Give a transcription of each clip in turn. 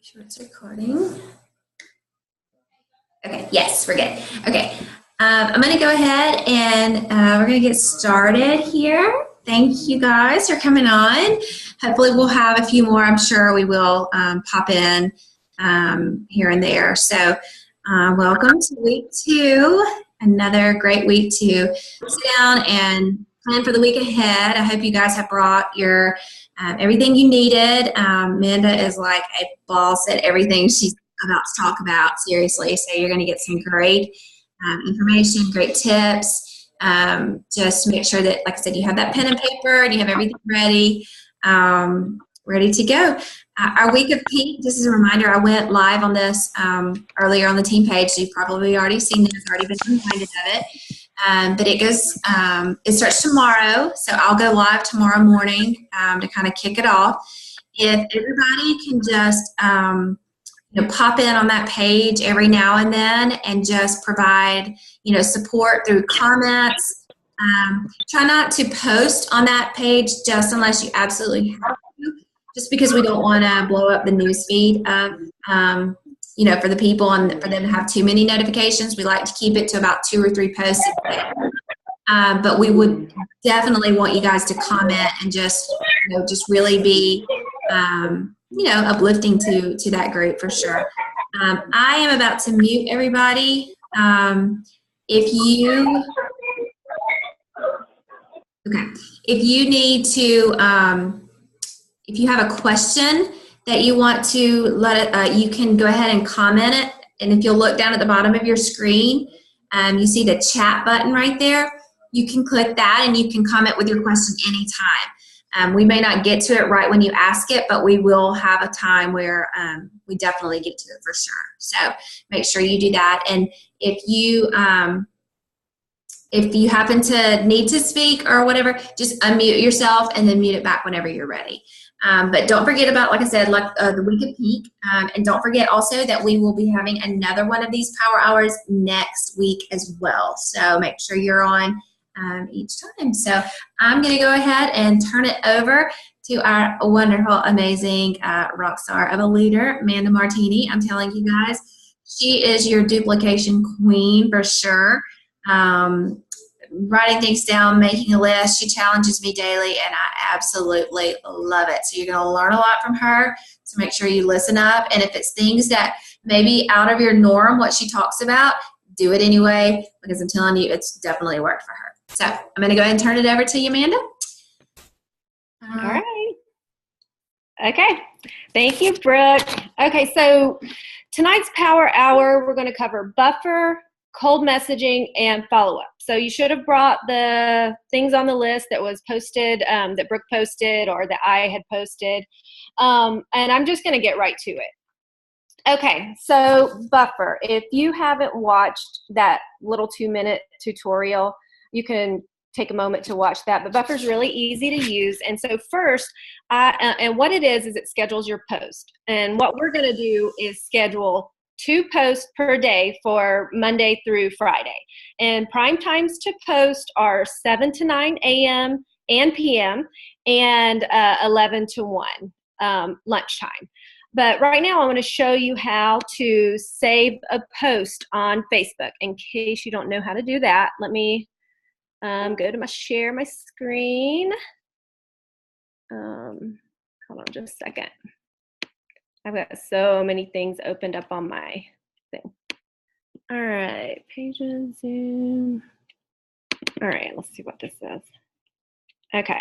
Sure it's recording. Okay, yes, we're good. Okay, I'm going to go ahead and we're going to get started here. Thank you guys for coming on. Hopefully we'll have a few more. I'm sure we will pop in here and there. So welcome to week 2. Another great week to sit down and plan for the week ahead. I hope you guys have brought your everything you needed. Amanda is like a boss at everything she's about to talk about, seriously. So you're going to get some great information, great tips. Just make sure that, like I said, you have that pen and paper and you have everything ready, ready to go. Our week of peak, just as a reminder, I went live on this earlier on the team page. So you've probably already seen it, already been reminded of it. But it goes, it starts tomorrow. So I'll go live tomorrow morning to kind of kick it off. If everybody can just pop in on that page every now and then and just provide, support through comments. Try not to post on that page just unless you absolutely have to, just because we don't want to blow up the news feed of, for the people and for them to have too many notifications. We like to keep it to about 2 or 3 posts a day. But we would definitely want you guys to comment and just really be, uplifting to that group for sure. I am about to mute everybody. If you need to, if you have a question that you want to you can go ahead and comment it. And if you'll look down at the bottom of your screen, you see the chat button right there. You can click that and you can comment with your question anytime. We may not get to it right when you ask it, but we will have a time where we definitely get to it for sure. So make sure you do that. And if you happen to need to speak or whatever, just unmute yourself and then mute it back whenever you're ready. But don't forget about, like I said, the week of peak. And don't forget also that we will be having another one of these power hours next week as well. So make sure you're on each time. So I'm going to go ahead and turn it over to our wonderful, amazing rock star of a leader, Amanda Martini. I'm telling you guys, she is your duplication queen for sure. Writing things down, making a list. She challenges me daily, and I absolutely love it. So you're going to learn a lot from her. So make sure you listen up. And if it's things that may be out of your norm, what she talks about, do it anyway, because I'm telling you, it's definitely worked for her. So I'm going to go ahead and turn it over to you, Amanda. All right. Okay. Thank you, Brooke. Okay, so tonight's Power Hour, we're going to cover buffer, cold messaging, and follow-up. So you should have brought the things on the list that was posted, that Brooke posted or that I had posted. And I'm just going to get right to it. Okay, so buffer. If you haven't watched that little 2-minute tutorial, you can take a moment to watch that. But buffer is really easy to use. And so first, and what it is it schedules your post. And what we're going to do is schedule 2 posts per day for Monday through Friday. And prime times to post are 7 to 9 a.m. and p.m. and 11 to 1 lunchtime. But right now I want to show you how to save a post on Facebook. In case you don't know how to do that, let me go to share my screen. Hold on just a second. I've got so many things opened up on my thing. All right, pages, Zoom. All right, let's see what this says. Okay.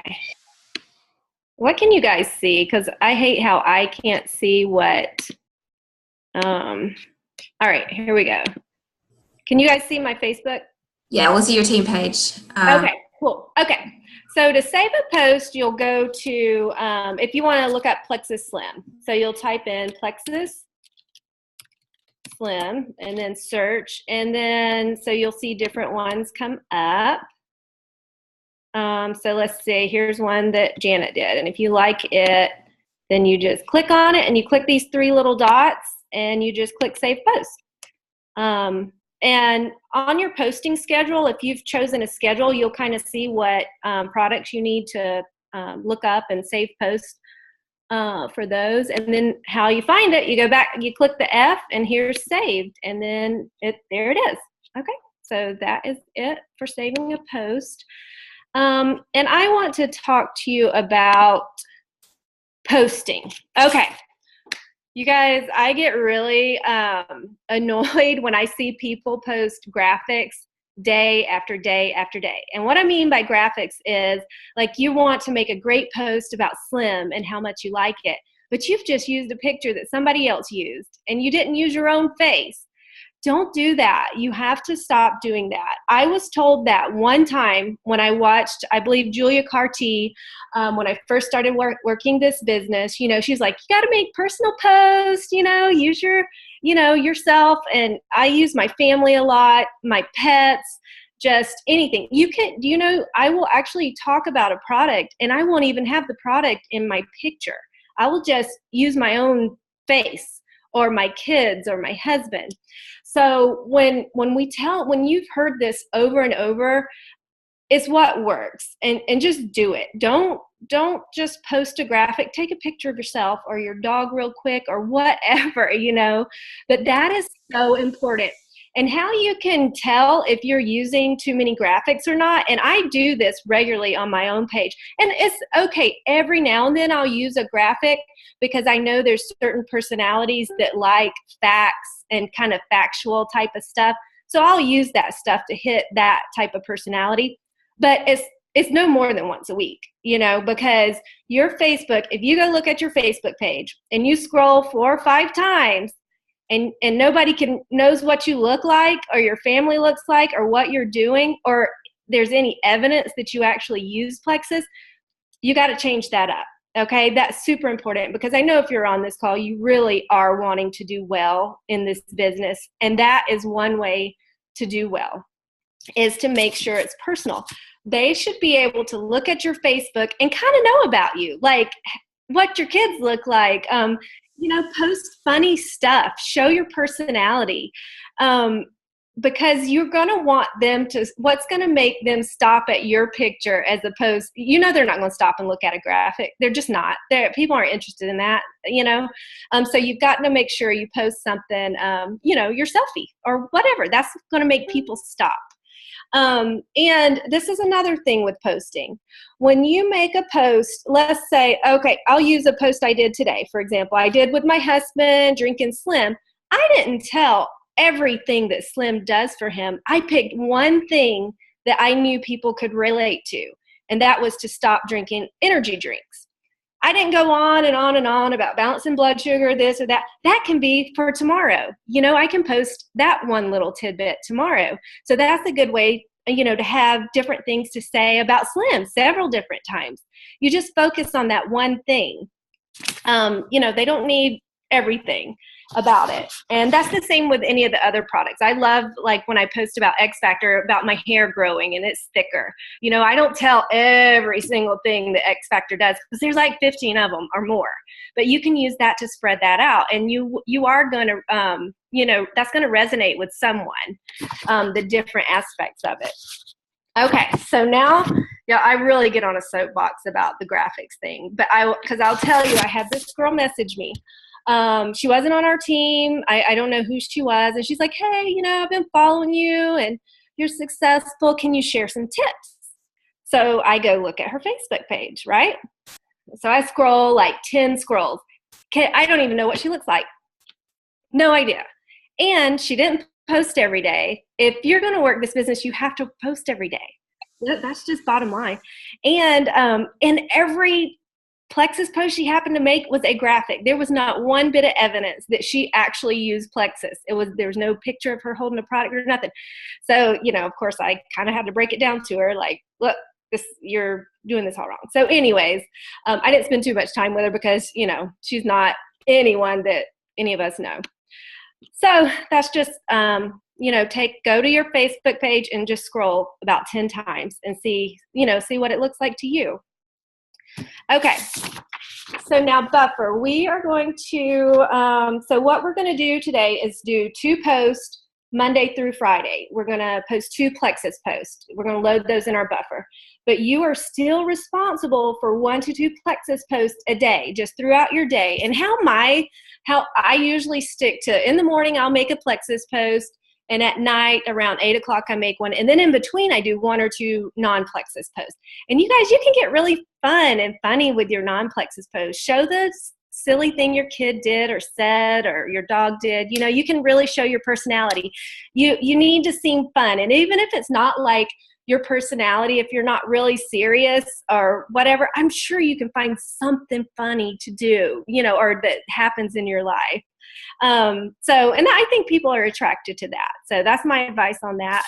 What can you guys see? Because I hate how I can't see what. All right, here we go. Can you guys see my Facebook? Yeah, we'll see your team page. Okay, cool. Okay. So to save a post, you'll go to, if you want to look up Plexus Slim. So you'll type in Plexus Slim and then search. And then, so you'll see different ones come up. So let's see, here's one that Janet did. And if you like it, then you just click on it and you click these 3 little dots and you just click Save Post. And on your posting schedule, if you've chosen a schedule, you'll kind of see what products you need to look up and save posts for those. And then how you find it, you go back, you click the F, and here's saved, and then there it is. Okay, so that is it for saving a post. And I want to talk to you about posting. Okay. You guys, I get really annoyed when I see people post graphics day after day after day. And what I mean by graphics is, like, you want to make a great post about Slim and how much you like it, but you've just used a picture that somebody else used and you didn't use your own face. Don't do that. You have to stop doing that. I was told that one time when I watched, I believe, Julia Carty, when I first started working this business. She's like, you got to make personal posts, use your, yourself. And I use my family a lot, my pets, just anything. I will actually talk about a product and I won't even have the product in my picture. I will just use my own face or my kids or my husband. So when you've heard this over and over, it's what works, and just do it. Don't just post a graphic. Take a picture of yourself or your dog real quick or whatever, but that is so important. And how you can tell if you're using too many graphics or not, and I do this regularly on my own page, and it's okay, every now and then I'll use a graphic because I know there's certain personalities that like facts and kind of factual type of stuff, so I'll use that stuff to hit that type of personality. But it's no more than once a week, because your Facebook, if you go look at your Facebook page and you scroll 4 or 5 times, and nobody knows what you look like or your family looks like or what you're doing, or there's any evidence that you actually use Plexus, you got to change that up. Okay, that's super important, because I know if you're on this call, you really are wanting to do well in this business. And that is one way to do well, is to make sure it's personal. They should be able to look at your Facebook and kind of know about you, like what your kids look like. Post funny stuff, show your personality, because you're going to want them to, what's going to make them stop at your picture as opposed, they're not going to stop and look at a graphic. They're just not. People aren't interested in that, so you've got to make sure you post something, your selfie or whatever. That's going to make people stop. And this is another thing with posting. When you make a post, let's say, okay, I'll use a post I did today. For example, I did with my husband drinking Slim. I didn't tell everything that Slim does for him. I picked one thing that I knew people could relate to, and that was to stop drinking energy drinks. I didn't go on and on and on about balancing blood sugar, this or that. That can be for tomorrow. I can post that one little tidbit tomorrow. So that's a good way, to have different things to say about Slim several different times. You just focus on that one thing. They don't need everything about it. And that's the same with any of the other products. I love, like, when I post about X Factor, about my hair growing and it's thicker. I don't tell every single thing that X Factor does, because there's like 15 of them or more. But you can use that to spread that out. And you are going to, that's going to resonate with someone, the different aspects of it. Okay, so now, I really get on a soapbox about the graphics thing, but because I'll tell you, I had this girl message me. She wasn't on our team. I don't know who she was. And she's like, hey, I've been following you and you're successful. Can you share some tips? So I go look at her Facebook page, right? So I scroll like 10 scrolls. I don't even know what she looks like. No idea. And she didn't post every day. If you're going to work this business, you have to post every day. That's just bottom line. And every Plexus post she happened to make was a graphic. There was not one bit of evidence that she actually used Plexus. There was no picture of her holding a product or nothing. So, of course, I kind of had to break it down to her, like, look, you're doing this all wrong. So anyways, I didn't spend too much time with her because, she's not anyone that any of us know. So that's just, go to your Facebook page and just scroll about 10 times and see what it looks like to you. Okay, so now buffer. We are going to, so what we're going to do today is do 2 posts Monday through Friday. We're going to post 2 Plexus posts. We're going to load those in our buffer. But you are still responsible for 1 to 2 Plexus posts a day, just throughout your day. And how I usually stick to, in the morning, I'll make a Plexus post. And at night, around 8 o'clock, I make one. And then in between, I do 1 or 2 non-Plexus posts. And you guys, you can get really fun and funny with your non-Plexus posts. Show the silly thing your kid did or said or your dog did. You know, you can really show your personality. You need to seem fun. And even if it's not like your personality, if you're not really serious or whatever, I'm sure you can find something funny to do, you know, or that happens in your life. And I think people are attracted to that. So that's my advice on that.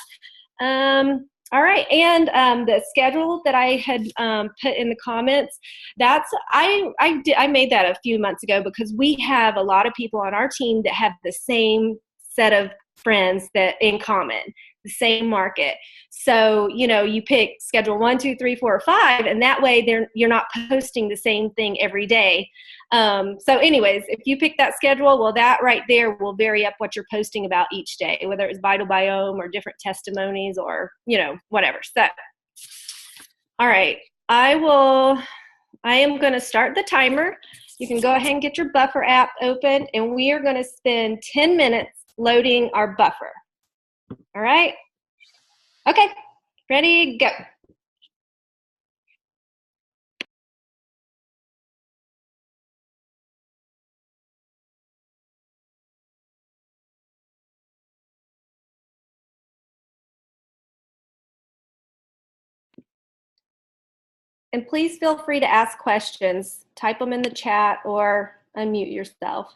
All right, and the schedule that I had put in the comments, I made that a few months ago because we have a lot of people on our team that have the same set of friends that in common, the same market. So, you know, you pick schedule 1, 2, 3, 4, or 5, and that way you're not posting the same thing every day. So anyways, if you pick that schedule, well, that right there will vary up what you're posting about each day, whether it's Vital Biome or different testimonies or, you know, whatever. So, all right, I am going to start the timer. You can go ahead and get your Buffer app open, and we are going to spend 10 minutes loading our buffer. All right? Okay, ready, go. And please feel free to ask questions. Type them in the chat or unmute yourself.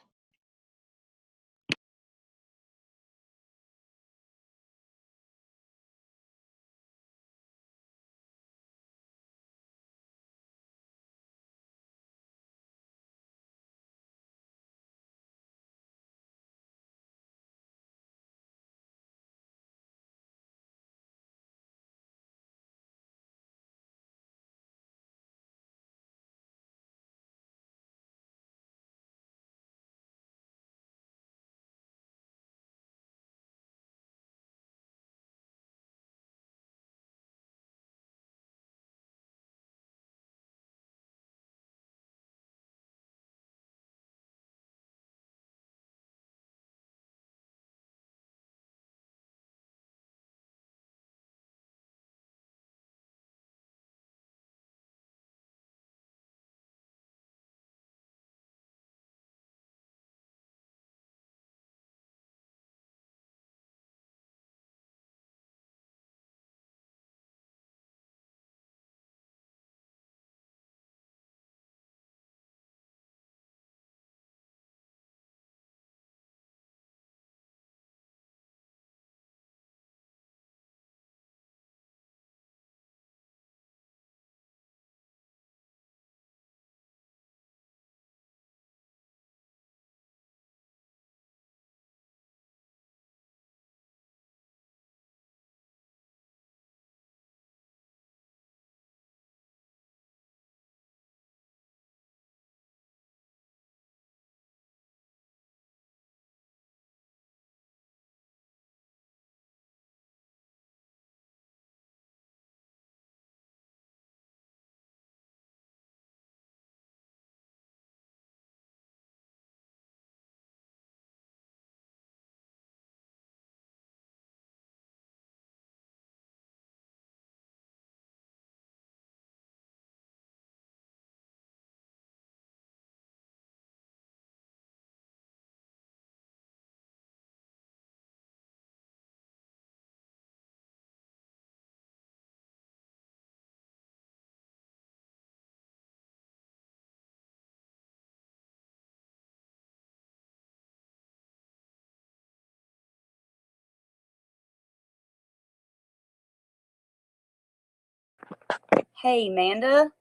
Hey, Amanda.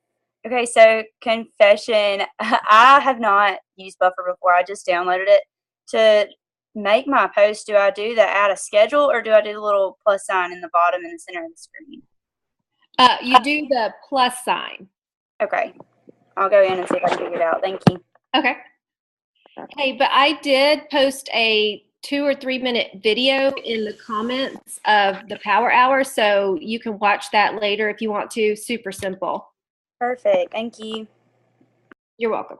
Okay, so confession. I have not used Buffer before. I just downloaded it. To make my post, do I do the add a schedule or do I do the little plus sign in the bottom in the center of the screen? You do the plus sign. Okay. I'll go in and see if I can figure it out. Thank you. Okay. Hey, but I did post a 2 or 3 minute video in the comments of the Power Hour, so you can watch that later if you want to. Super simple. Perfect. Thank you. You're welcome.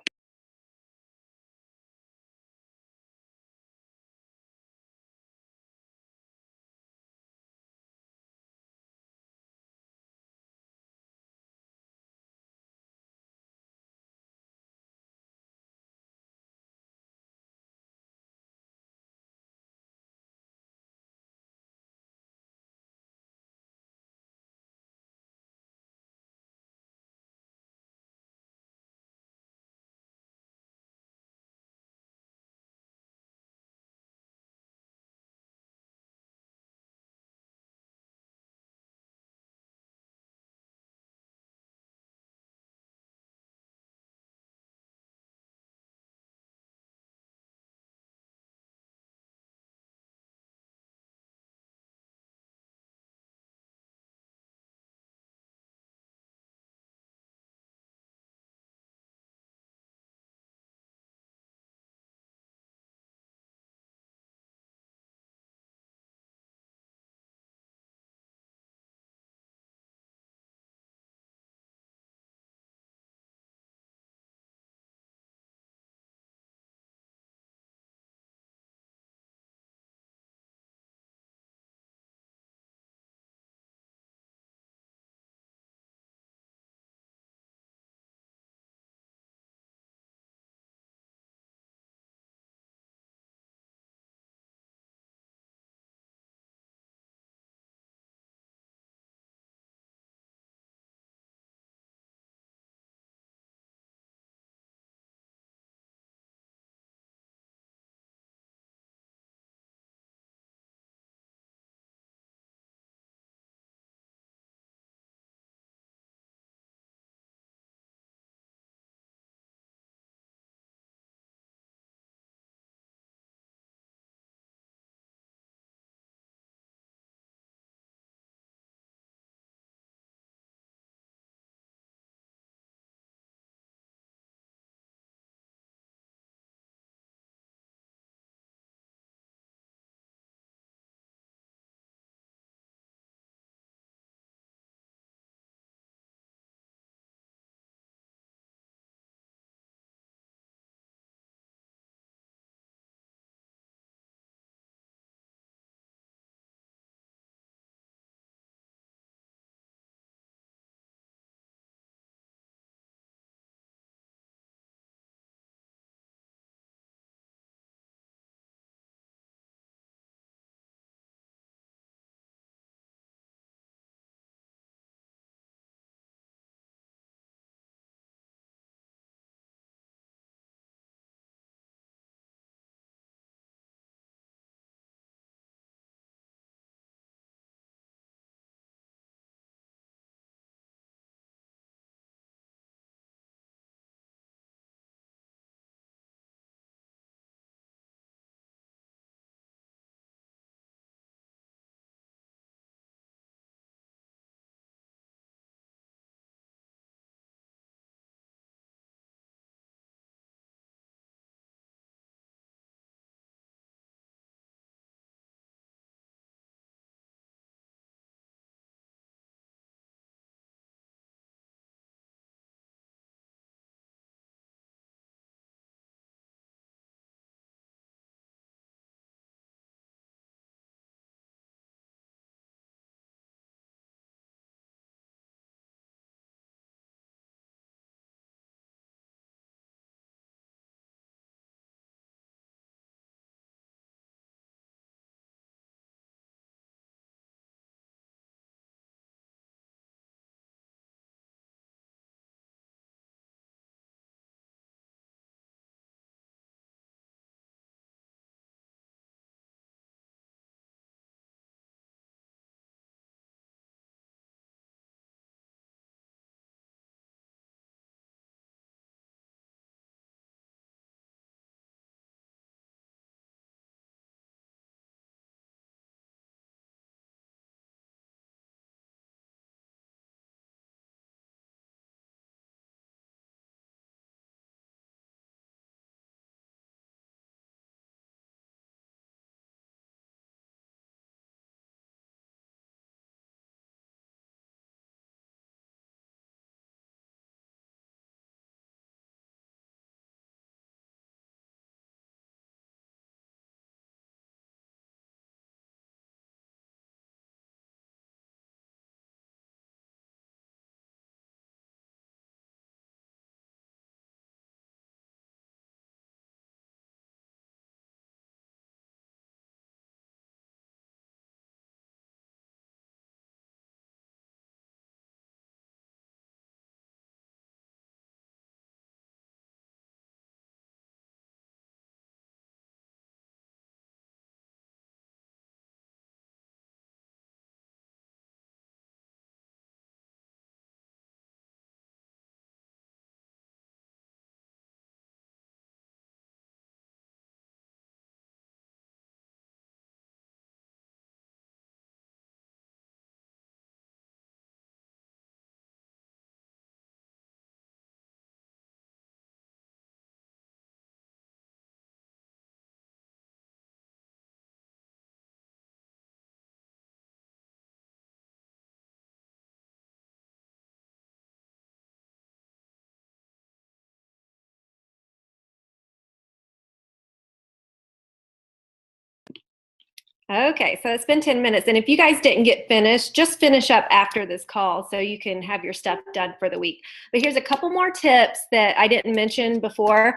Okay, so it's been 10 minutes. And if you guys didn't get finished, just finish up after this call so you can have your stuff done for the week. But here's a couple more tips that I didn't mention before.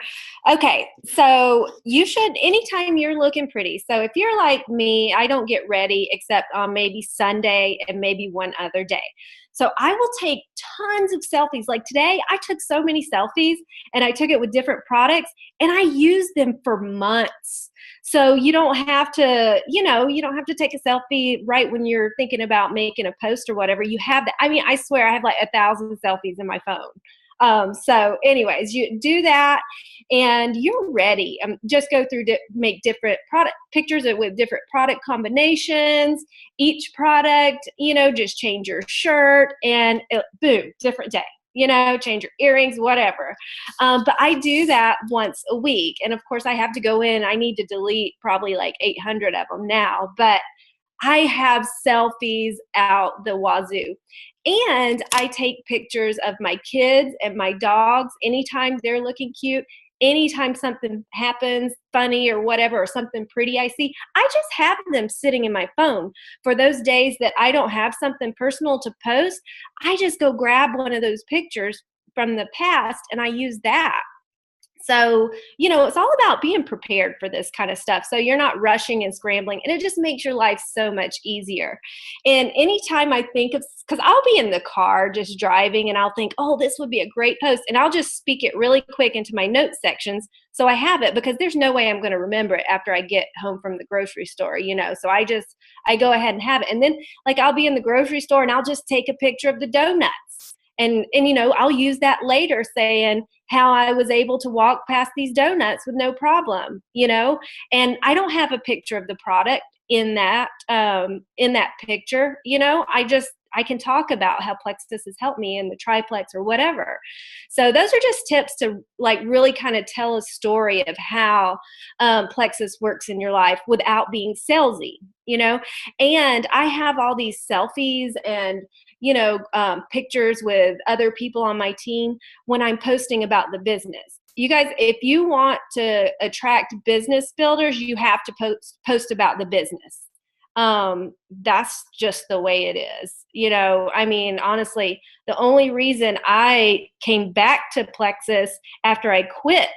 Okay, so you should, anytime you're looking pretty. So if you're like me, I don't get ready except on maybe Sunday and maybe one other day. So I will take tons of selfies. Like today, I took so many selfies and I took it with different products and I used them for months. So you don't have to, you don't have to take a selfie right when you're thinking about making a post or whatever. You have that. I mean, I swear I have like 1,000 selfies in my phone. So anyways, you do that and you're ready. Just go through, make different product pictures with different product combinations, each product, just change your shirt and boom, different day. Change your earrings, whatever. But I do that once a week. And of course, I have to go in. I need to delete probably like 800 of them now. But I have selfies out the wazoo. And I take pictures of my kids and my dogs anytime they're looking cute. Anytime something happens funny or whatever, or something pretty I see, I just have them sitting in my phone. For those days that I don't have something personal to post, I just go grab one of those pictures from the past and I use that. So, it's all about being prepared for this kind of stuff. So you're not rushing and scrambling, and it just makes your life so much easier. And anytime I think of, because I'll be in the car just driving and I'll think, oh, this would be a great post. And I'll just speak it really quick into my notes sections. So I have it because there's no way I'm going to remember it after I get home from the grocery store, So I go ahead and have it. And then like I'll be in the grocery store and I'll just take a picture of the donuts. And I'll use that later saying how I was able to walk past these donuts with no problem, and I don't have a picture of the product in that picture, I can talk about how Plexus has helped me in the triplex or whatever. So those are just tips to like really kind of tell a story of how Plexus works in your life without being salesy, and I have all these selfies and pictures with other people on my team when I'm posting about the business. You guys, if you want to attract business builders, you have to post about the business. That's just the way it is. I mean, honestly, the only reason I came back to Plexus after I quit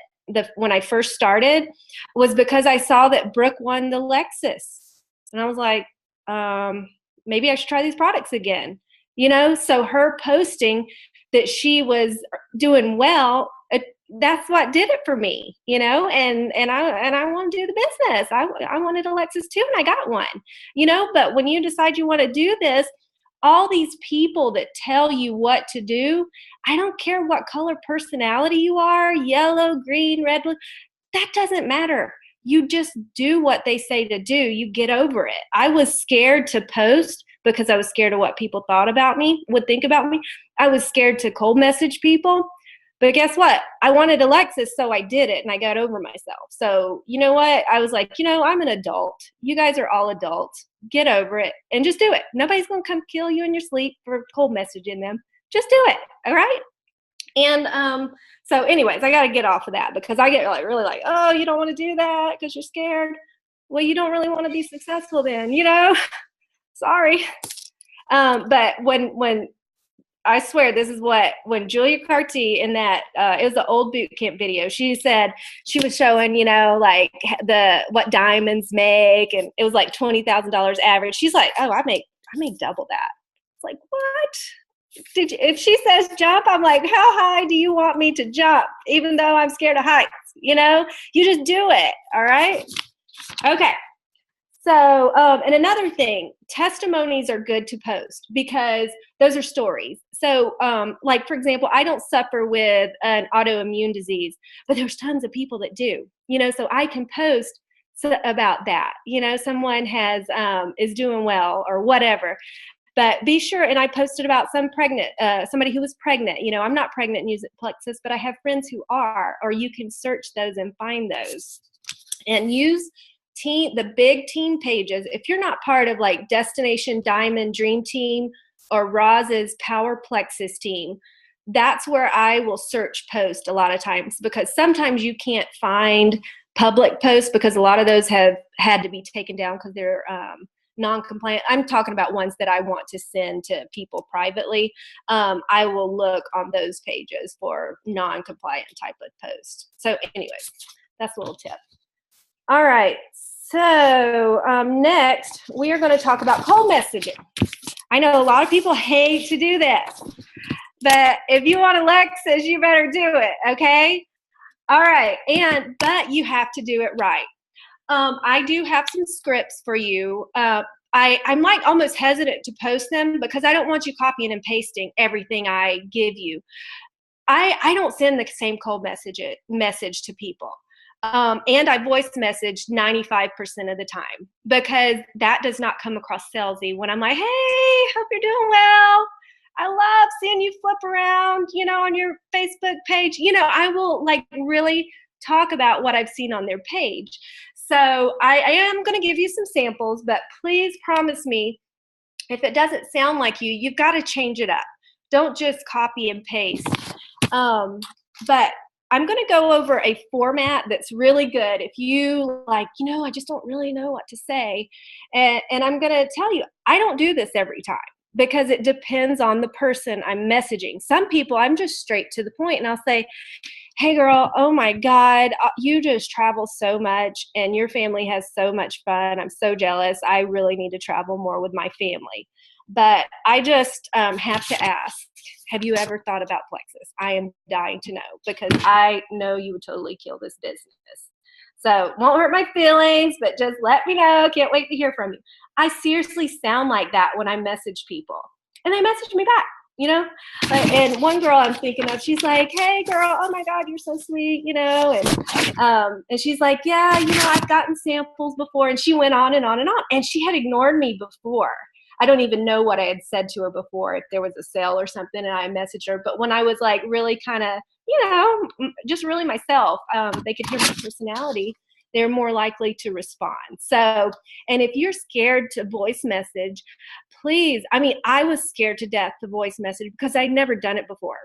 when I first started was because I saw that Brooke won the Lexus. And I was like, maybe I should try these products again. So her posting that she was doing well, that's what did it for me, and I want to do the business. I wanted a Lexus too, and I got one, but when you decide you want to do this, all these people that tell you what to do, I don't care what color personality you are, yellow, green, red, blue, that doesn't matter. You just do what they say to do. You get over it. I was scared to post because I was scared of what people would think about me. I was scared to cold message people. But guess what? I wanted a Lexus, so I did it, and I got over myself. So you know what? I was like, I'm an adult. You guys are all adults. Get over it and just do it. Nobody's going to come kill you in your sleep for cold messaging them. Just do it, all right? And so anyways, I got to get off of that because I get really like, oh, you don't want to do that because you're scared. Well, you don't really want to be successful then, Sorry. But when I swear this is when Julia Carty in that, it was the old boot camp video, she said she was showing, like what diamonds make, and it was like $20,000 average. She's like, oh, I make double that. It's like, what? If she says jump, I'm like, how high do you want me to jump? Even though I'm scared of heights, you just do it. All right. Okay. So, and another thing, testimonies are good to post because those are stories. So, like, for example, I don't suffer with an autoimmune disease, but there's tons of people that do, so I can post about that, someone is doing well or whatever. But be sure, and I posted about somebody who was pregnant. I'm not pregnant and use Plexus, but I have friends who are, or you can search those and find those. And use the big team pages. If you're not part of like Destination Diamond Dream Team or Roz's Power Plexus team, that's where I will search post a lot of times because sometimes you can't find public posts, because a lot of those have had to be taken down because they're non-compliant. I'm talking about ones that I want to send to people privately. I will look on those pages for non-compliant type of posts. So anyways, that's a little tip. All right. So next, we are going to talk about cold messaging. I know a lot of people hate to do this, but if you want Alexis, you better do it, okay? All right, but you have to do it right. I do have some scripts for you. I'm like almost hesitant to post them because I don't want you copying and pasting everything I give you. I don't send the same cold message to people. And I voice message 95% of the time because that does not come across salesy when I'm like, hey, hope you're doing well. I love seeing you flip around, on your Facebook page. I will like really talk about what I've seen on their page. So I am going to give you some samples, but please promise me if it doesn't sound like you, you've got to change it up. Don't just copy and paste. But I'm going to go over a format that's really good. If you like, I just don't really know what to say. And I'm going to tell you, I don't do this every time because it depends on the person I'm messaging. Some people, I'm just straight to the point and I'll say, hey girl, oh my God, you just travel so much and your family has so much fun. I'm so jealous. I really need to travel more with my family. But I just have to ask, have you ever thought about Plexus? I am dying to know because I know you would totally kill this business. So won't hurt my feelings, but just let me know. Can't wait to hear from you. I seriously sound like that when I message people. And they message me back, And one girl I'm thinking of, she's like, hey girl, oh my God, you're so sweet, And she's like, yeah, I've gotten samples before. And she went on and on and on. And she had ignored me before. I don't even know what I had said to her before, if there was a sale or something, and I messaged her. But when I was like really kind of, just really myself, they could hear my personality, they're more likely to respond. So, and if you're scared to voice message, please, I was scared to death to voice message because I'd never done it before.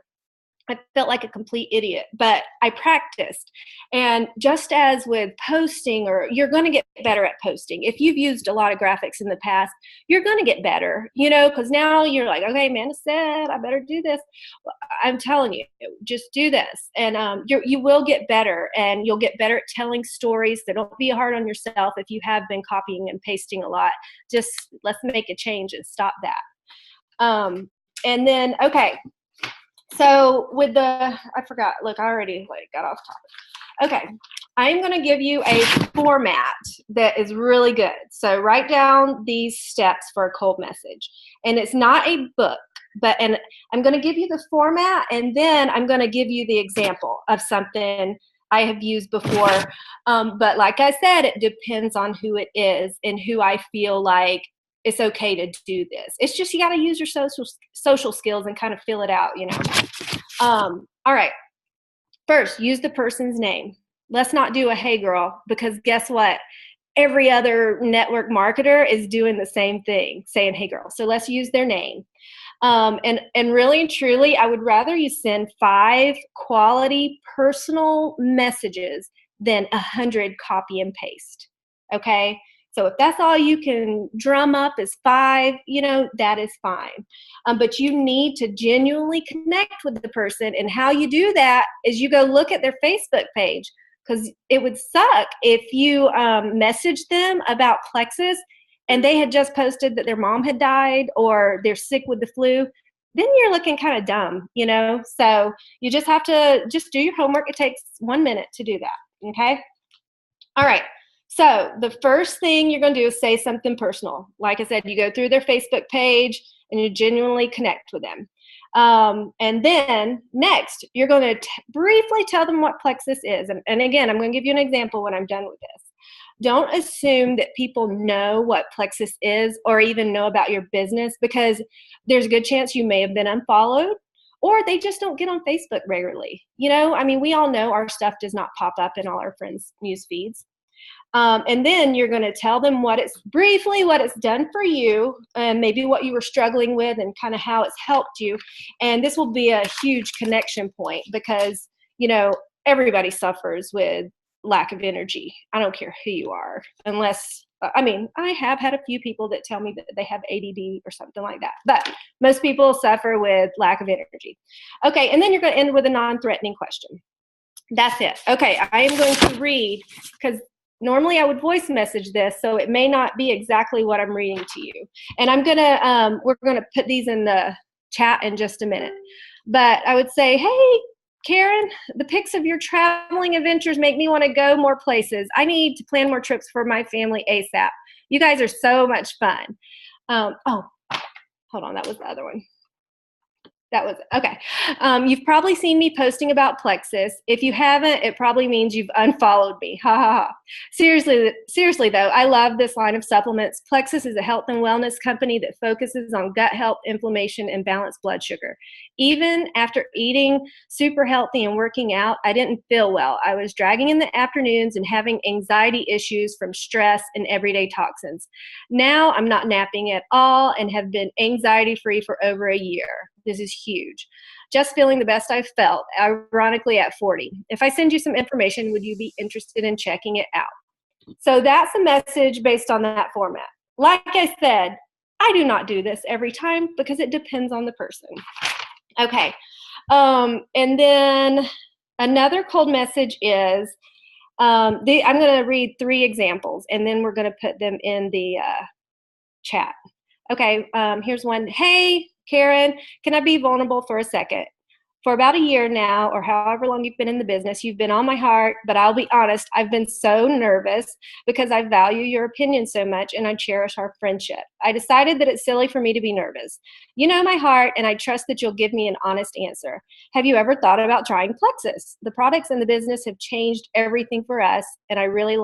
I felt like a complete idiot, but I practiced. And just as with posting, or you're going to get better at posting. If you've used a lot of graphics in the past, you're going to get better, because now you're like, okay, Amanda said, I better do this. Well, I'm telling you, just do this. And you will get better, and you'll get better at telling stories. So don't be hard on yourself if you have been copying and pasting a lot. Just let's make a change and stop that. And then, okay. So with I forgot, look, I already got off topic. Okay, I'm going to give you a format that is really good. So write down these steps for a cold message. And it's not a book, and I'm going to give you the format, and then I'm going to give you the example of something I have used before. But like I said, it depends on who it is and who I feel like it's okay to do this. It's just you got to use your social skills and kind of fill it out, All right. First, use the person's name. Let's not do a hey girl, because guess what? Every other network marketer is doing the same thing, saying hey girl. So let's use their name. And really and truly, I would rather you send 5 quality personal messages than 100 copy and paste. Okay. So if that's all you can drum up is 5, that is fine. But you need to genuinely connect with the person. And how you do that is you go look at their Facebook page, because it would suck if you message them about Plexus and they had just posted that their mom had died or they're sick with the flu. Then you're looking kind of dumb, So you just have to just do your homework. It takes 1 minute to do that, okay? All right. So the first thing you're going to do is say something personal. Like I said, you go through their Facebook page and you genuinely connect with them. And then next, you're going to briefly tell them what Plexus is. And again, I'm going to give you an example when I'm done with this. Don't assume that people know what Plexus is or even know about your business, because there's a good chance you may have been unfollowed, or they just don't get on Facebook regularly. We all know our stuff does not pop up in all our friends' news feeds. And then you're going to tell them what it's done for you, and maybe what you were struggling with and kind of how it's helped you. And this will be a huge connection point because, everybody suffers with lack of energy. I don't care who you are, unless, I mean, I have had a few people that tell me that they have ADD or something like that, but most people suffer with lack of energy. Okay, and then you're going to end with a non-threatening question. That's it. Okay, I am going to read, because normally I would voice message this, so it may not be exactly what I'm reading to you. And I'm going to, we're going to put these in the chat in just a minute. But I would say, hey, Karen, the pics of your traveling adventures make me want to go more places. I need to plan more trips for my family ASAP. You guys are so much fun. Oh, hold on, that was the other one. That was, okay. You've probably seen me posting about Plexus. If you haven't, it probably means you've unfollowed me. Ha ha ha. Seriously though, I love this line of supplements. Plexus is a health and wellness company that focuses on gut health, inflammation, and balanced blood sugar. Even after eating super healthy and working out, I didn't feel well. I was dragging in the afternoons and having anxiety issues from stress and everyday toxins. Now I'm not napping at all and have been anxiety-free for over a year. This is huge. Just feeling the best I've felt, ironically at 40. If I send you some information, would you be interested in checking it out? So that's a message based on that format. Like I said, I do not do this every time because it depends on the person. Okay. And then another cold message is, I'm going to read 3 examples, and then we're going to put them in the chat. Okay, here's one. Hey, Karen, can I be vulnerable for a second? For about a year now, or however long you've been in the business, you've been on my heart, but I'll be honest, I've been so nervous because I value your opinion so much and I cherish our friendship. I decided that it's silly for me to be nervous. You know my heart, and I trust that you'll give me an honest answer. Have you ever thought about trying Plexus? The products in the business have changed everything for us, and I really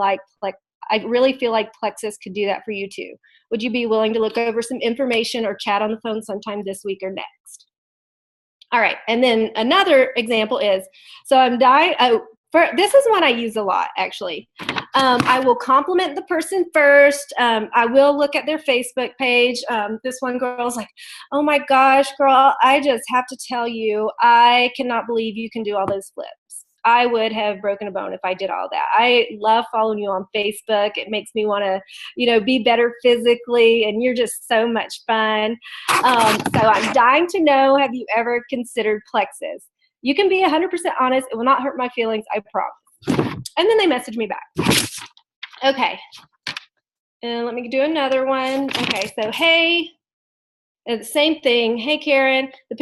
feel like Plexus could do that for you too. Would you be willing to look over some information or chat on the phone sometime this week or next? All right, and then another example is, so I'm dying, this is one I use a lot, actually. I will compliment the person first. I will look at their Facebook page. This one girl's like, oh my gosh, girl, I just have to tell you, I cannot believe you can do all those flips. I would have broken a bone if I did all that. I love following you on Facebook. It makes me want to, be better physically, and you're just so much fun. So I'm dying to know, have you ever considered Plexus? You can be 100% honest. It will not hurt my feelings, I promise. And then they message me back. Okay. And let me do another one. Okay, so hey. And the same thing. Hey, Karen, the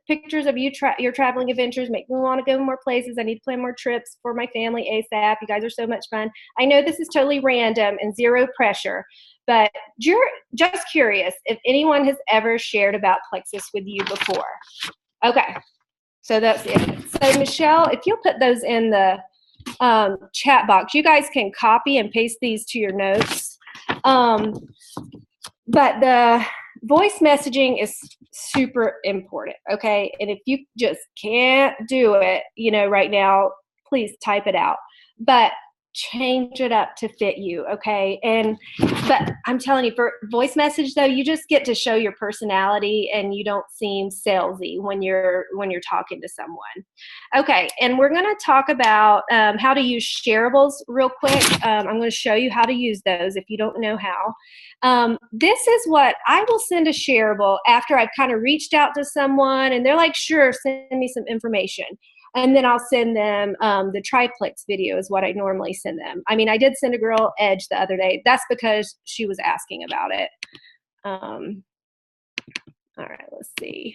pictures of your traveling adventures make me want to go more places. I need to plan more trips for my family ASAP. You guys are so much fun. I know this is totally random and zero pressure, but you're just curious if anyone has ever shared about Plexus with you before. Okay, so that's it. So Michelle, if you'll put those in the chat box, you guys can copy and paste these to your notes. But the voice messaging is super important, okay? And if you just can't do it, right now, please type it out. But change it up to fit you, okay? But I'm telling you, for voice message though, you just get to show your personality and you don't seem salesy when you're talking to someone. Okay, and we're gonna talk about how to use shareables real quick. I'm gonna show you how to use those if you don't know how. This is what I will send a shareable after I've kind of reached out to someone and they're like, sure, send me some information. And then I'll send them the triplex video is what I normally send them. I mean, I did send a girl Edge the other day. That's because she was asking about it. All right, let's see.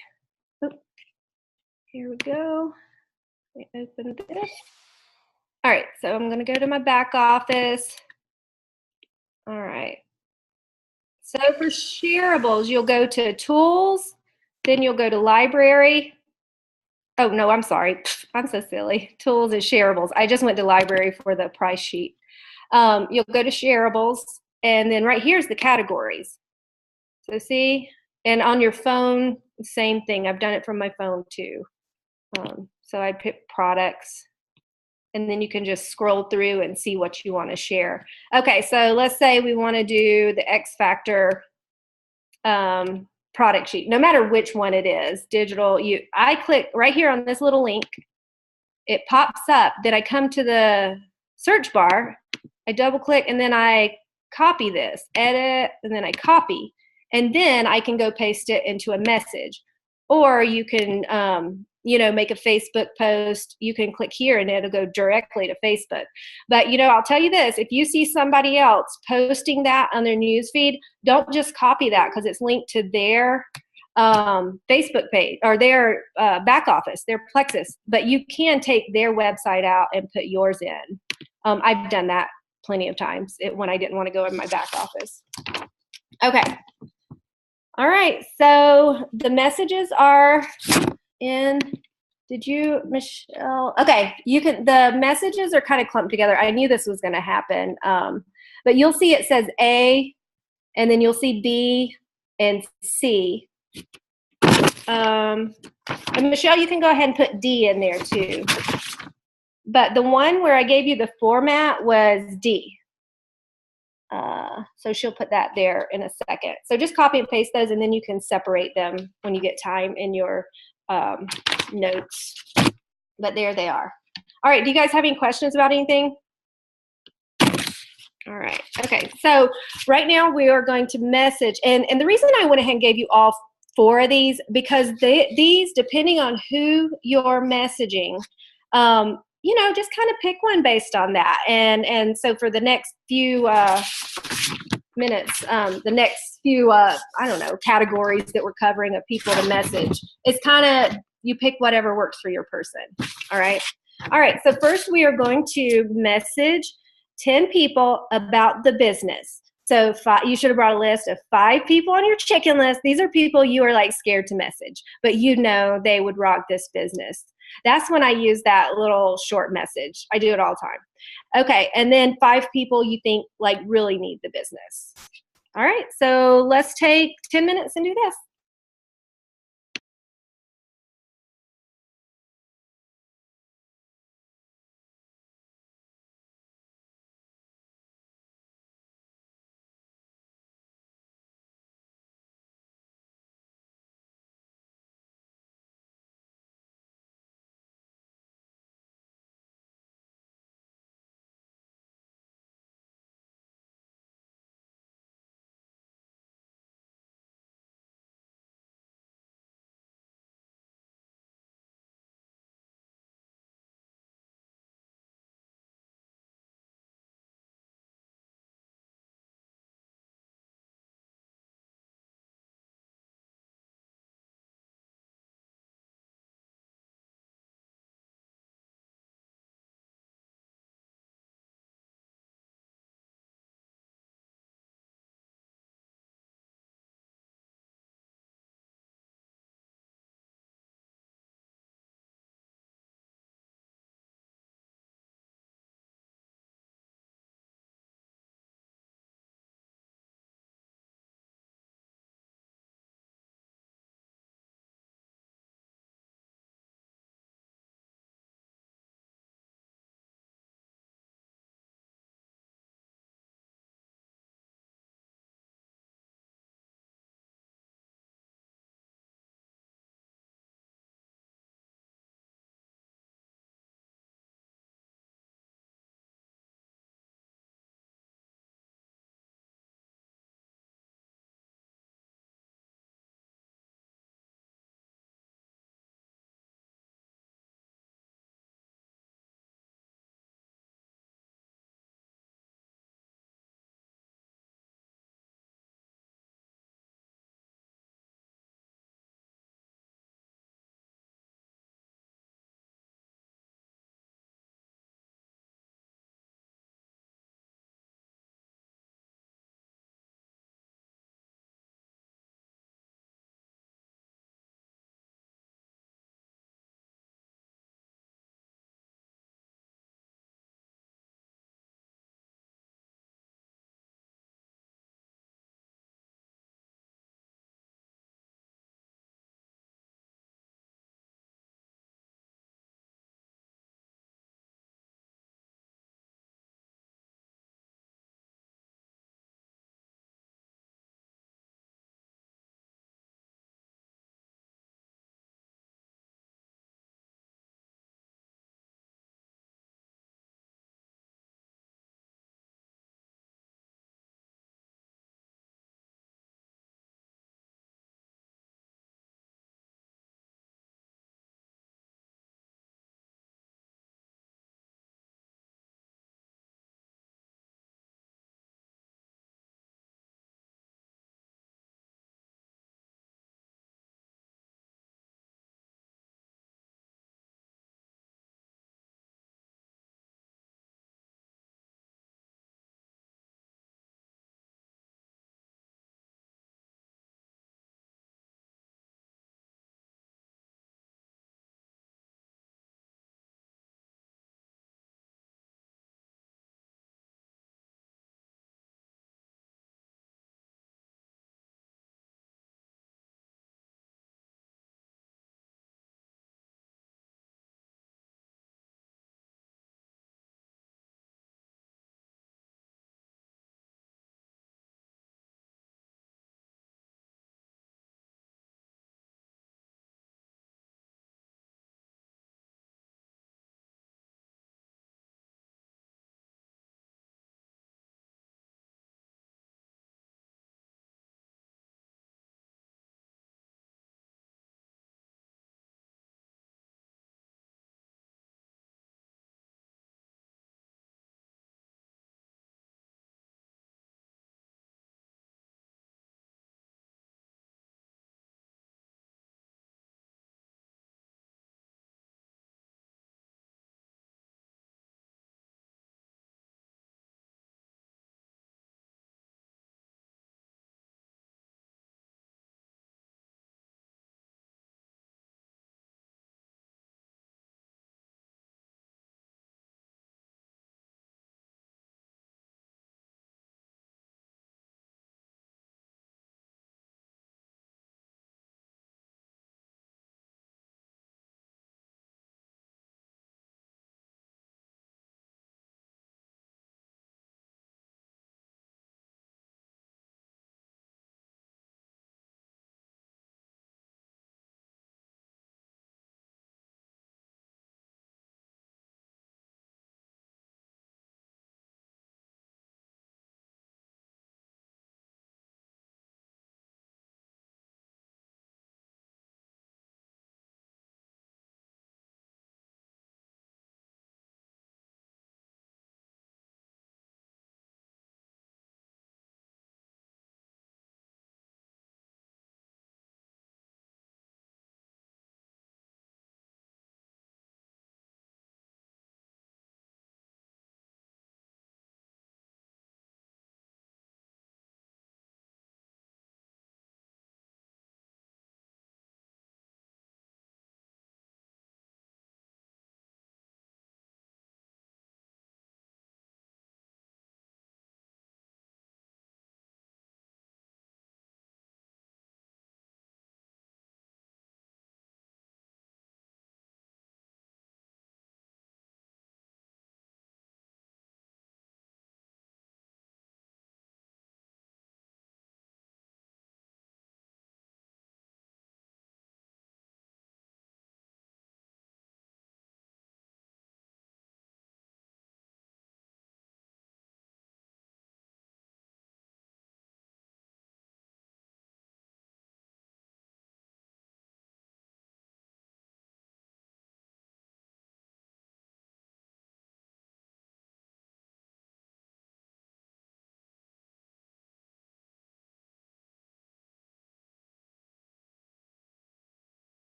Oh, here we go. Let me open this. All right, so I'm going to go to my back office. All right. So for shareables, you'll go to Tools, then you'll go to Library. Oh, no, I'm sorry. I'm so silly. Tools and shareables. I just went to Library for the price sheet. You'll go to shareables, and then right here's the categories. So see, and on your phone, same thing. I've done it from my phone too. So I pick products, and then you can just scroll through and see what you want to share. Okay, so let's say we want to do the X Factor product sheet. No matter which one it is, digital, I click right here on this little link. It pops up. Then I come to the search bar, I double click, and then I copy this, edit, and then I copy. And then I can go paste it into a message. Or you can, make a Facebook post. You can click here and it'll go directly to Facebook. But, I'll tell you this, if you see somebody else posting that on their newsfeed, don't just copy that because it's linked to their Facebook page or their back office, their Plexus. But you can take their website out and put yours in. I've done that plenty of times when I didn't want to go in my back office. Okay. All right. So the messages are in. Did you, Michelle? Okay. The messages are kind of clumped together. I knew this was going to happen. But you'll see it says A, and then you'll see B and C. And Michelle, you can go ahead and put D in there too. But the one where I gave you the format was D. So she'll put that there in a second. So just copy and paste those, and then you can separate them when you get time in your notes. But there they are. All right, do you guys have any questions about anything? All right, okay. So right now we are going to message, and the reason I went ahead and gave you all 4 of these, because these, depending on who you're messaging, just kind of pick one based on that. And so for the next few minutes, the next few, categories that we're covering of people to message, it's kind of, you pick whatever works for your person. All right. All right. So first we are going to message 10 people about the business. So you should have brought a list of 5 people on your chicken list. These are people you are like scared to message, but they would rock this business. That's when I use that little short message. I do it all the time. Okay, and then 5 people you think like really need the business. All right, so let's take 10 minutes and do this.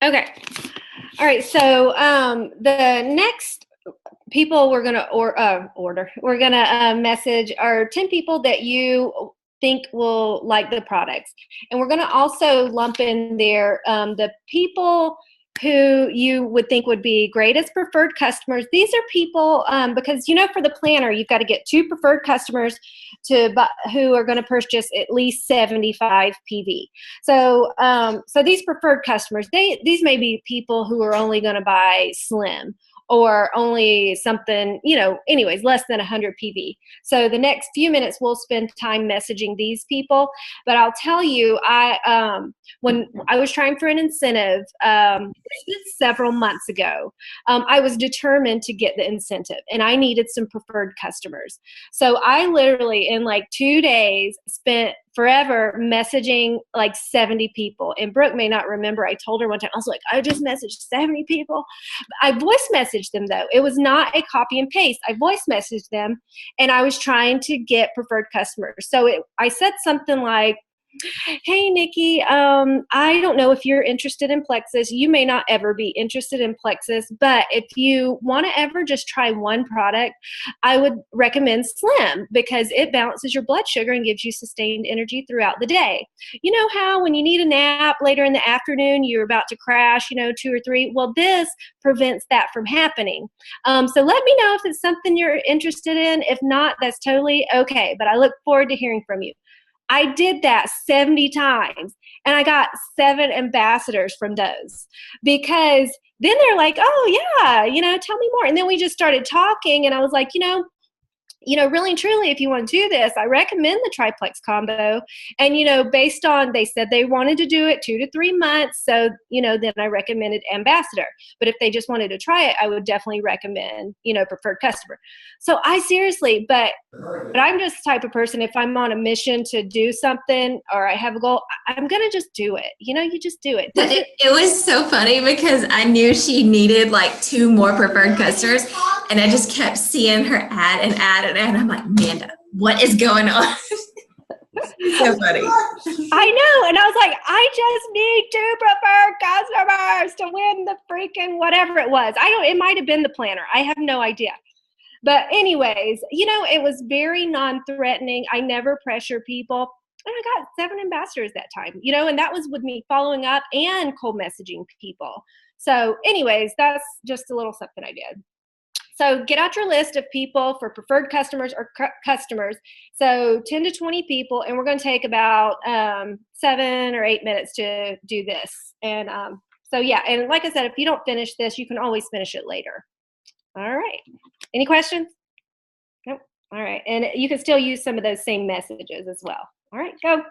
Okay. All right. So the next people we're going to we're going to message are 10 people that you think will like the products. And we're going to also lump in there the people who you would think would be great as preferred customers. These are people, because, you know, for the planner, you've got to get 2 preferred customers to buy, who are going to purchase at least 75 PV. So, so these preferred customers, these may be people who are only going to buy Slim or only something, you know, anyways, less than 100 PV. So the next few minutes we'll spend time messaging these people. But I'll tell you, when I was trying for an incentive several months ago, I was determined to get the incentive, and I needed some preferred customers. So I literally, in like 2 days, spent forever messaging like 70 people. And Brooke may not remember, I told her one time, I was like, I just messaged 70 people. I voice messaged them though. It was not a copy and paste. I voice messaged them, and I was trying to get preferred customers. So I said something like, hey, Nikki, I don't know if you're interested in Plexus. You may not ever be interested in Plexus, but if you want to ever just try one product, I would recommend Slim because it balances your blood sugar and gives you sustained energy throughout the day. You know how when you need a nap later in the afternoon, you're about to crash, 2 or 3? Well, this prevents that from happening. So let me know if it's something you're interested in. If not, that's totally okay. But I look forward to hearing from you. I did that 70 times and I got 7 ambassadors from those because then they're like, oh yeah, tell me more. And then we just started talking and I was like, really and truly, if you want to do this, I recommend the triplex combo. And, based on, they said they wanted to do it 2 to 3 months. So, then I recommended ambassador. But if they just wanted to try it, I would definitely recommend, preferred customer. So I seriously, but I'm just the type of person, if I'm on a mission to do something or I have a goal, I'm going to just do it. You just do it. But it was so funny because I knew she needed like 2 more preferred customers, and I just kept seeing her add and add and add. I'm like, Amanda, what is going on? So funny. I know. And I was like, I just need 2 preferred customers to win the freaking whatever it was. It might have been the planner. I have no idea. But anyways, it was very non-threatening. I never pressure people. And I got 7 ambassadors that time, and that was with me following up and cold messaging people. So anyways, that's just a little something I did. So get out your list of people for preferred customers or customers. So 10 to 20 people, and we're going to take about 7 or 8 minutes to do this. And so yeah, and like I said, if you don't finish this, you can always finish it later. All right. Any questions? Nope. All right. And you can still use some of those same messages as well. All right, go.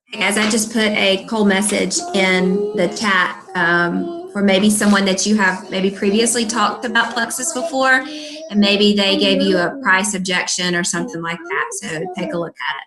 Hey guys, I just put a cold message in the chat for maybe someone that you have maybe previously talked about Plexus before, and maybe they gave you a price objection or something like that. So take a look at it.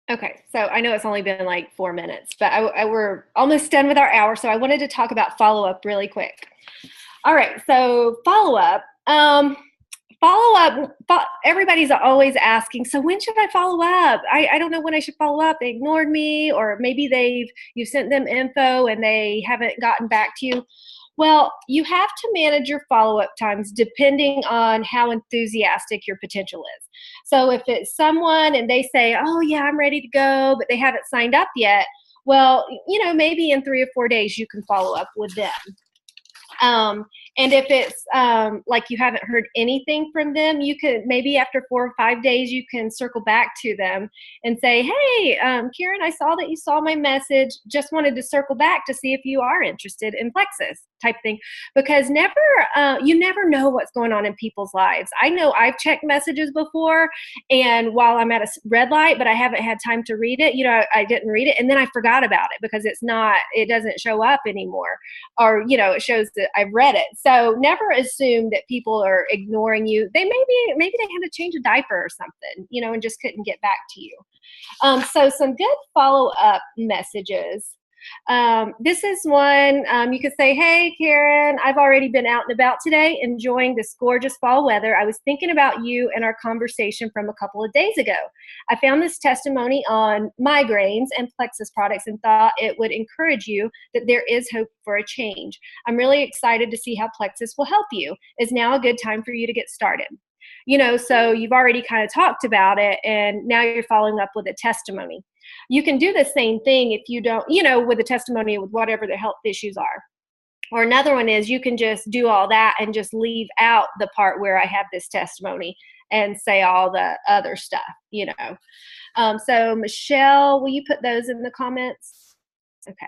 Okay, so I know it's only been like 4 minutes, but we're almost done with our hour, so I wanted to talk about follow-up really quick. All right, so follow-up. Follow-up, everybody's always asking, so when should I follow up? I don't know when I should follow up. They ignored me, or maybe you sent them info and they haven't gotten back to you. Well, you have to manage your follow-up times depending on how enthusiastic your potential is. So if it's someone and they say, oh yeah, I'm ready to go, but they haven't signed up yet, well, maybe in 3 or 4 days you can follow up with them. And if it's like you haven't heard anything from them, you could maybe after 4 or 5 days, you can circle back to them and say, hey, Karen, I saw that you saw my message. Just wanted to circle back to see if you are interested in Plexus type thing. Because you never know what's going on in people's lives. I know I've checked messages before, and while I'm at a red light, but I haven't had time to read it, I didn't read it, and then I forgot about it because it doesn't show up anymore. Or, it shows that I've read it. So never assume that people are ignoring you. Maybe they had to change a diaper or something, and just couldn't get back to you. So some good follow-up messages. This is one you could say, hey, Karen, I've already been out and about today, enjoying this gorgeous fall weather. I was thinking about you and our conversation from a couple of days ago. I found this testimony on migraines and Plexus products and thought it would encourage you that there is hope for a change. I'm really excited to see how Plexus will help you. Is now a good time for you to get started? So you've already kind of talked about it, and now you're following up with a testimony. You can do the same thing if you don't, with a testimony with whatever the health issues are. Or another one is you can just do all that and just leave out the part where I have this testimony and say all the other stuff, So Michelle, will you put those in the comments? Okay.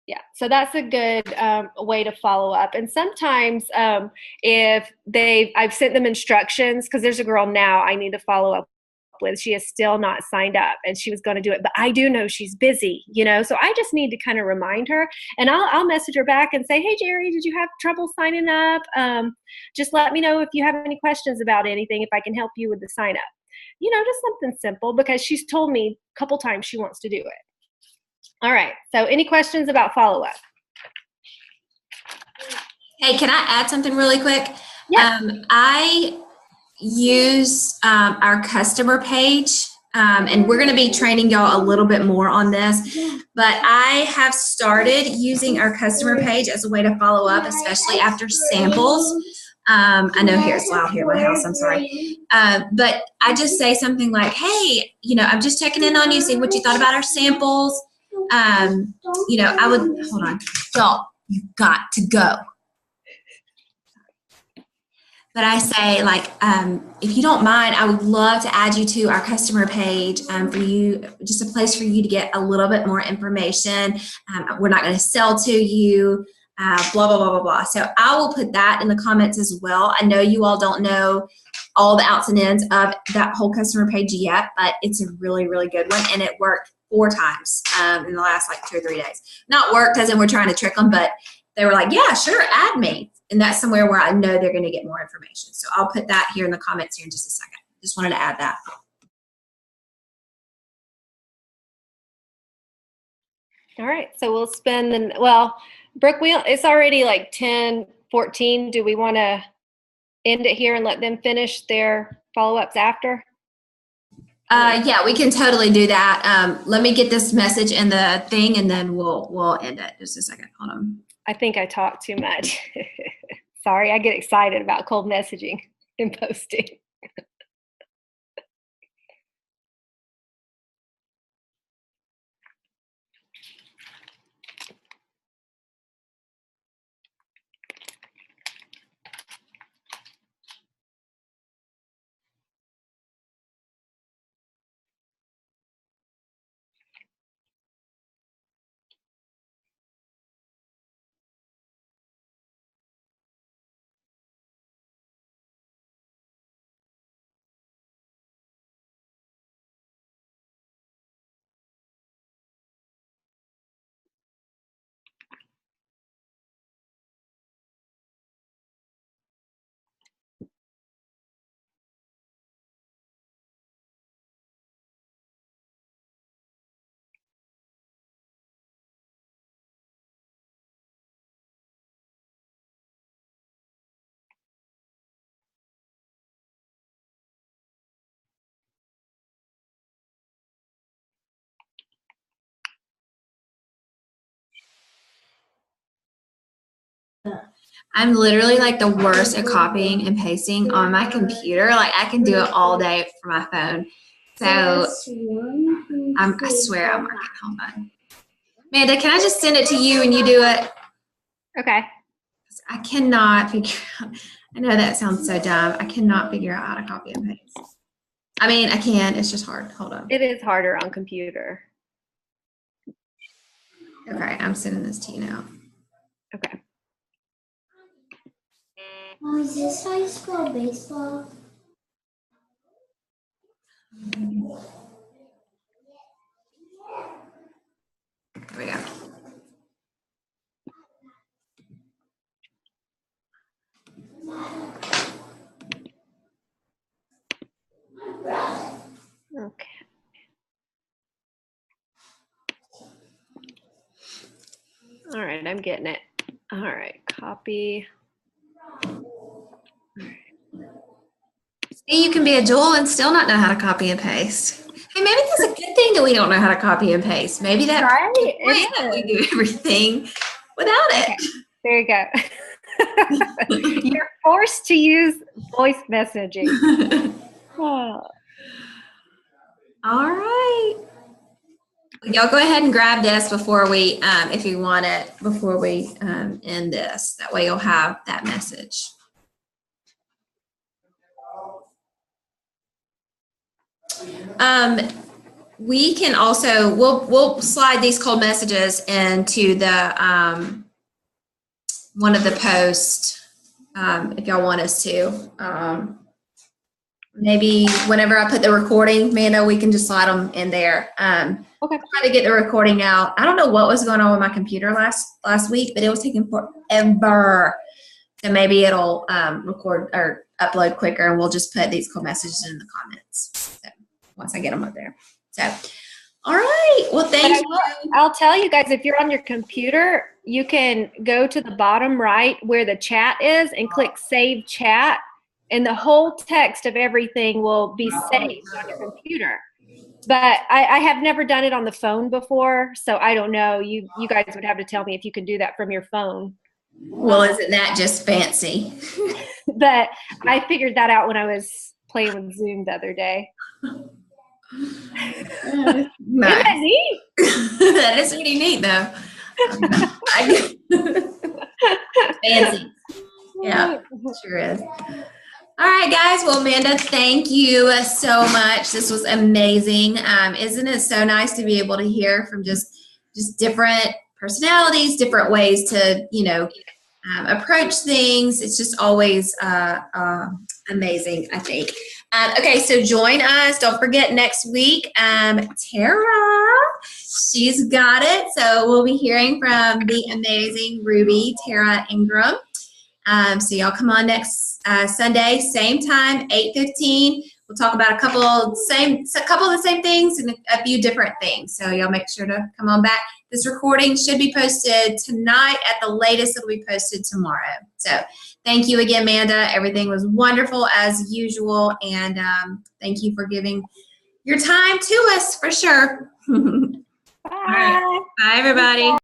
Yeah, so that's a good way to follow up. And sometimes if I've sent them instructions, because there's a girl now I need to follow up with. She is still not signed up, and she was going to do it, but I do know she's busy, so I just need to kind of remind her, and I'll message her back and say, hey, Jerry, did you have trouble signing up? Just let me know if you have any questions about anything, if I can help you with the sign up. Just something simple, because she's told me a couple times she wants to do it. All right. So any questions about follow-up? Hey, can I add something really quick? Yeah. I use our customer page, and we're going to be training y'all a little bit more on this, but I have started using our customer page as a way to follow up, especially after samples. I know here it's loud here at my house, I'm sorry. But I just say something like, hey, I'm just checking in on you, see what you thought about our samples. I would, hold on, you've got to go. But I say, like, if you don't mind, I would love to add you to our customer page for you, just a place for you to get a little bit more information. We're not going to sell to you, blah, blah, blah, blah, blah. So I will put that in the comments as well. I know you all don't know all the outs and ends of that whole customer page yet, but it's a really, really good one, and it worked 4 times in the last, 2 or 3 days. Not worked as in we're trying to trick them, but they were like, yeah, sure, add me. And that's somewhere where I know they're going to get more information. So I'll put that here in the comments here in just a second. Just wanted to add that. All right. So we'll spend Brooke, it's already like 10:14. Do we want to end it here and let them finish their follow-ups after? Yeah, we can totally do that. Let me get this message in the thing, and then we'll end it. Just a second. Hold on. I think I talked too much. Sorry, I get excited about cold messaging and posting. I'm literally like the worst at copying and pasting on my computer. Like I can do it all day from my phone. So I swear I'm working. Hold on. Amanda, can I just send it to you and you do it? Okay. I cannot figure out. I know that sounds so dumb. I cannot figure out how to copy and paste. I mean, I can. It's just hard. Hold on. It is harder on computer. Okay, I'm sending this to you now. Okay. Mom, is this how you spell baseball? Here we go. Okay. All right, I'm getting it. All right, copy. See, you can be a Joel and still not know how to copy and paste. Hey, maybe that's a good thing that we don't know how to copy and paste. Maybe that's Right? the point that we do everything without it. There you go. You're forced to use voice messaging. Oh. All right. Y'all go ahead and grab this before we, if you want it, before we end this. That way you'll have that message. We can also, we'll slide these cold messages into the, one of the posts, if y'all want us to. Maybe whenever I put the recording, Manda, we can just slide them in there. Okay. Try to get the recording out. I don't know what was going on with my computer last week, but it was taking forever. So maybe it'll record or upload quicker, and we'll just put these cool messages in the comments. So once I get them up there. So, all right. Well, thank you. I'll tell you guys, if you're on your computer, you can go to the bottom right where the chat is and click Save Chat, and the whole text of everything will be saved on your computer. But I have never done it on the phone before, so I don't know. You guys would have to tell me if you can do that from your phone. Well, isn't that just fancy? But I figured that out when I was playing with Zoom the other day. Nice. Isn't that neat? That is pretty neat, though. Fancy. Yeah, sure is. All right, guys. Well, Amanda, thank you so much. This was amazing. Isn't it so nice to be able to hear from just different personalities, different ways to, approach things. It's just always amazing, I think. Okay, so join us. Don't forget next week, Tara, she's got it. So we'll be hearing from the amazing Ruby, Tara Ingram. So y'all come on next Sunday, same time, 8:15. We'll talk about a couple of the same things and a few different things. So y'all make sure to come on back. This recording should be posted tonight. At the latest, it'll be posted tomorrow. So thank you again, Amanda. Everything was wonderful as usual. And thank you for giving your time to us for sure. Bye. Bye, everybody.